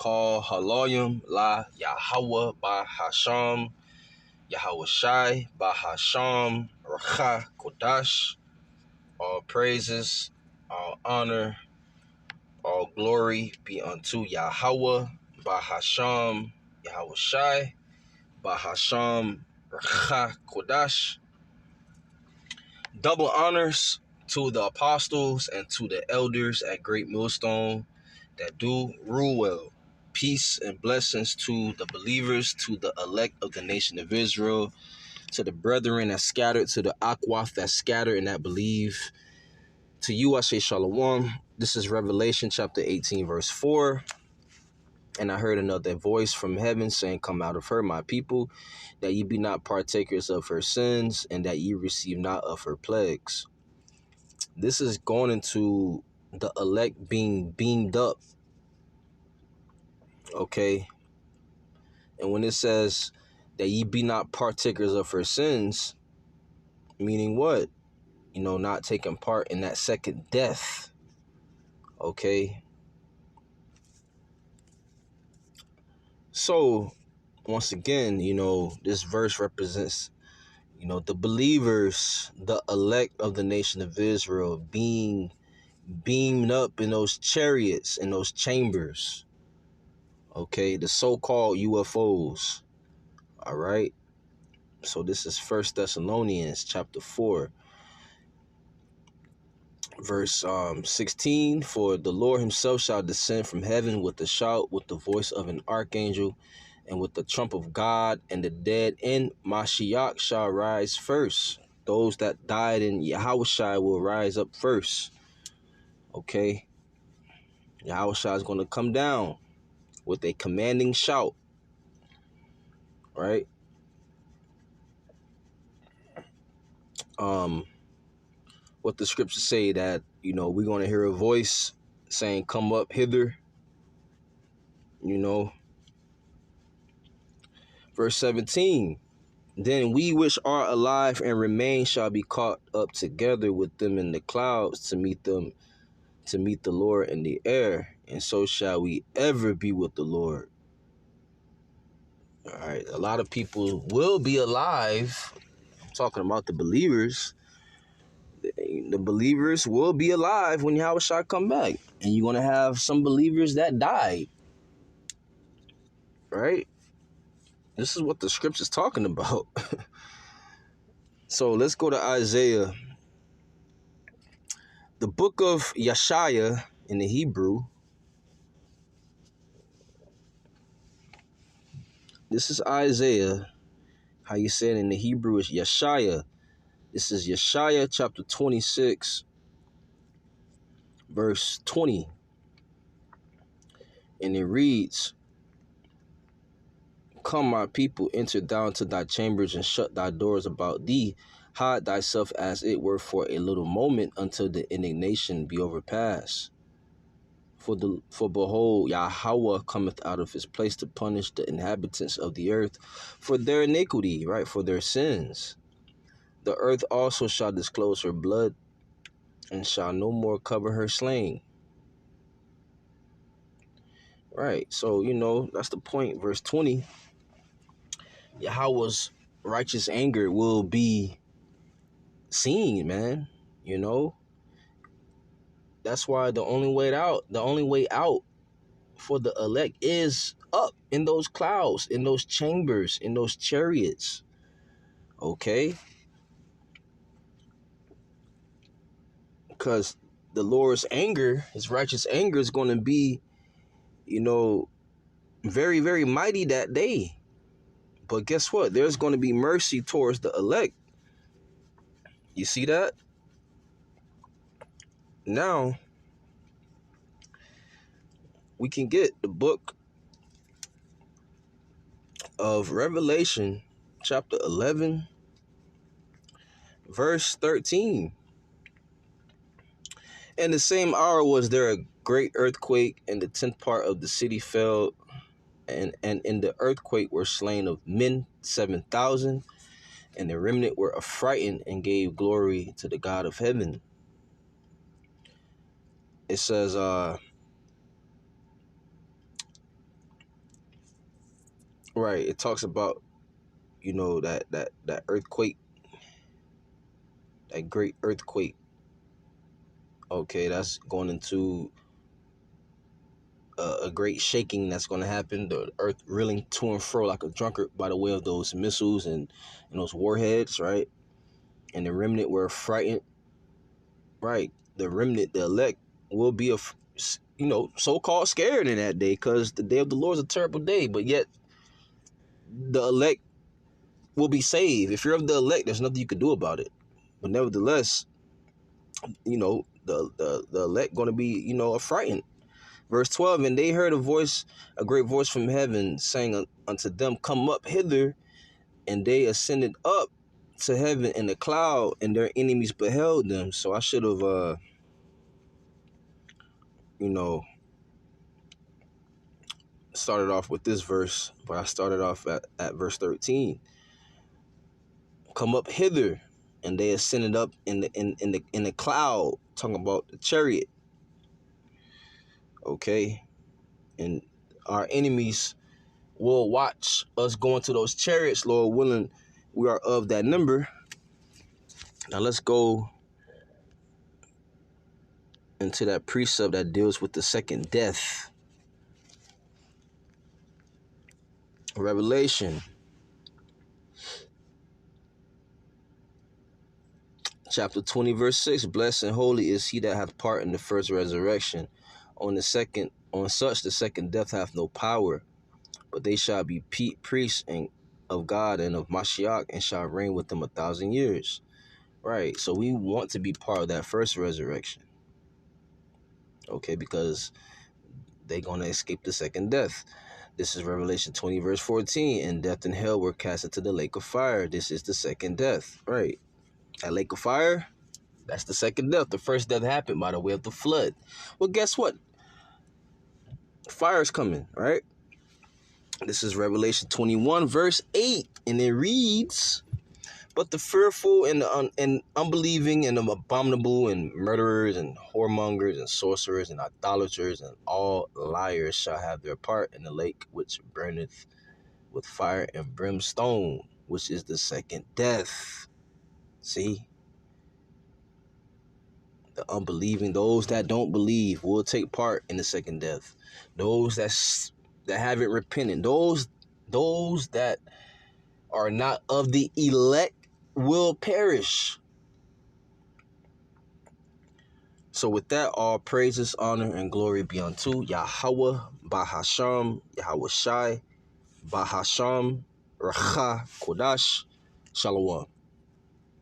call Haloyim La Yahweh Ba Hasham Yahweh Shai Ba Hasham Racha Kodash. All praises, all honor, all glory be unto Yahweh Ba Hasham Yahweh Shai Ba Hasham Racha Kodash. Double honors to the apostles and to the elders at Great Millstone that do rule well. Peace and blessings to the believers, to the elect of the nation of Israel, to the brethren that scattered, to the Akwaf that scattered and that believe. To you I say Shalom. This is Revelation chapter 18 verse 4. And I heard another voice from heaven saying, Come out of her, my people, that ye be not partakers of her sins, and that ye receive not of her plagues. This is going into the elect being beamed up. Okay? And when it says that ye be not partakers of her sins, meaning what? Not taking part in that second death. Okay? So, once again, this verse represents, the believers, the elect of the nation of Israel being beamed up in those chariots, in those chambers. Okay? The so-called UFOs. All right? So this is 1 Thessalonians chapter 4, verse 16. For the Lord himself shall descend from heaven with a shout, with the voice of an archangel, and with the trump of God, and the dead in Mashiach shall rise first. Those that died in Yahushua will rise up first. Okay? Yahushua is going to come down with a commanding shout. Right? What the scriptures say that, we're going to hear a voice saying, Come up hither. Verse 17. Then we which are alive and remain shall be caught up together with them in the clouds to meet the Lord in the air, and so shall we ever be with the Lord. All right, a lot of people will be alive. I'm talking about the believers. The believers will be alive when Yahushua come back, and you're gonna have some believers that died. Right? This is what the scripture's talking about. So let's go to Isaiah. The book of Yeshaya in the Hebrew. This is Isaiah. How you say it in the Hebrew is Yeshaya. This is Yeshaya chapter 26, verse 20. And it reads, Come, my people, enter down to thy chambers and shut thy doors about thee. Hide thyself as it were for a little moment until the indignation be overpast. For behold, Yahweh cometh out of his place to punish the inhabitants of the earth for their iniquity, right, for their sins. The earth also shall disclose her blood, and shall no more cover her slain. Right, so, that's the point. Verse 20, Yahweh's righteous anger will be seen, man. That's why the only way out for the elect is up in those clouds, in those chambers, in those chariots. Okay? Because the Lord's anger, his righteous anger, is going to be, very, very mighty that day. But guess what? There's going to be mercy towards the elect. You see that? Now, we can get the book of Revelation, chapter 11, verse 13. In the same hour was there a great earthquake, and the 10th part of the city fell, and in the earthquake were slain of men 7,000, and the remnant were affrighted and gave glory to the God of heaven. It says, Right. It talks about, that earthquake, that great earthquake. Okay, that's going into a great shaking that's going to happen. The earth reeling to and fro like a drunkard by the way of those missiles and those warheads, right? And the remnant were frightened, right? The remnant, the elect, will be so-called scared in that day, because the day of the Lord is a terrible day. But yet the elect will be saved. If you're of the elect, there's nothing you can do about it. But nevertheless, the elect going to be, affrighted. Verse 12, and they heard a great voice from heaven, saying unto them, come up hither. And they ascended up to heaven in a cloud, and their enemies beheld them. So I should have, started off with this verse, but I started off at verse 13. Come up hither, and they ascended up in the cloud, talking about the chariot. Okay, and our enemies will watch us go into those chariots, Lord willing. We are of that number. Now let's go into that precept that deals with the second death. Revelation chapter 20 verse 6. Blessed and holy is he that hath part in the first resurrection. On such the second death hath no power, but they shall be priests of God and of Mashiach, and shall reign with them 1,000 years. Right, so we want to be part of that first resurrection. Okay, because they're going to escape the second death. This is Revelation 20 verse 14. And death and hell were cast into the lake of fire. This is the second death. Right, that lake of fire, that's the second death. The first death happened by the way of the flood. Well, guess what? Fire's coming, right? This is Revelation 21 verse 8. And it reads, but the fearful and unbelieving and the abominable and murderers and whoremongers and sorcerers and idolaters and all liars shall have their part in the lake which burneth with fire and brimstone, which is the second death. See? The unbelieving, those that don't believe, will take part in the second death. Those that haven't repented, those that are not of the elect will perish. So with that, all praises, honor, and glory be unto Yahweh, Bahasham, Yahweh Shai, Bahasham, Racha, Kodash, Shalom.